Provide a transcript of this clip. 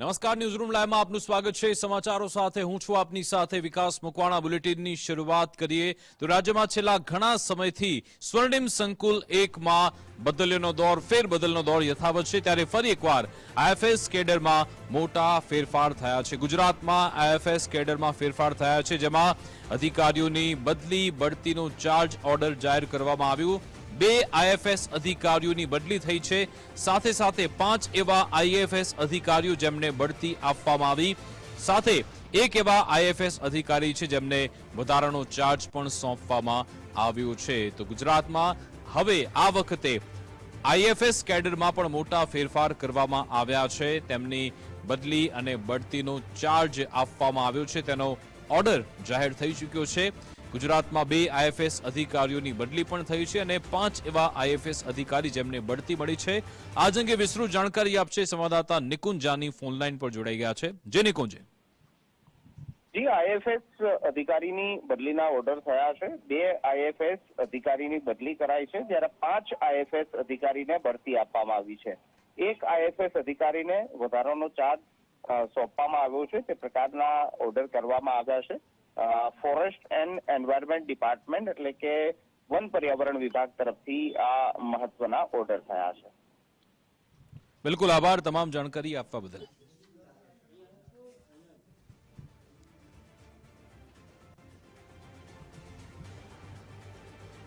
નમસ્કાર, ન્યૂઝરૂમ લાઈવમાં આપનું સ્વાગત છે। સમાચારો સાથે હું છું આપની સાથે વિકાસ મકવાણા। બુલેટિનની શરૂઆત કરીએ તો રાજ્યમાં છેલ્લા ઘણા સમયથી સ્વર્ણિમ સંકુલ 1માં બદલીનો દોર, ફેરબદલનો દોર યથાવત છે, ત્યારે ફરી એકવાર આઈએફએસ કેડરમાં મોટા ફેરફાર થયા છે। ગુજરાતમાં આઈએફએસ કેડરમાં ફેરફાર થયા છે, જેમાં અધિકારીઓની બદલી બઢતીનો ચાર્જ ઓર્ડર જાહેર કરવામાં આવ્યું। 2 આઈએફએસ અધિકારીઓની બદલી થઈ છે, સાથે સાથે 5 એવા આઈએફએસ અધિકારીઓ જેમને બઢતી આપવામાં આવી, સાથે એક એવા આઈએફએસ અધિકારી છે જેમને વધારાનો ચાર્જ પણ સોંપવામાં આવ્યો છે। તો ગુજરાતમાં હવે આ વખતે આઈએફએસ કેડરમાં પણ મોટા ફેરફાર કરવામાં આવ્યા છે। તેમની બદલી અને બઢતીનો ચાર્જ આપવામાં આવ્યો છે, તેનો ઓર્ડર જાહેર થઈ ચૂક્યો છે। ગુજરાતમાં 2 આઈએફએસ અધિકારીઓની બદલી પણ થઈ છે અને 5 એવા આઈએફએસ અધિકારી જેમને બઢતી મળી છે। આજ અંગે વિસ્તૃત જાણકારી આપશે સંવાદદાતા નિકુંજ જાની ફોનલાઈન પર જોડાઈ ગયા છે। જે નિકુંજ, જી, આઈએફએસ અધિકારીની બદલીના ઓર્ડર થયા છે। 2 આઈએફએસ અધિકારીની બદલી કરાઈ છે, જ્યારે 5 આઈએફએસ અધિકારીને બઢતી આપવામાં આવી છે। એક આઈએફએસ અધિકારીને વધારાનો ચાર્જ સોંપવામાં આવ્યો છે, તે પ્રકારના ઓર્ડર કરવામાં આવ્યા છે। ફોરેસ્ટ એન્ડ એન્વાયરમેન્ટ ડિપાર્ટમેન્ટ એટલે કે વન પર્યાવરણ વિભાગ તરફથી આ મહત્વના ઓર્ડર થયા છે। બિલકુલ, આભાર તમામ જાણકારી આપવા બદલ।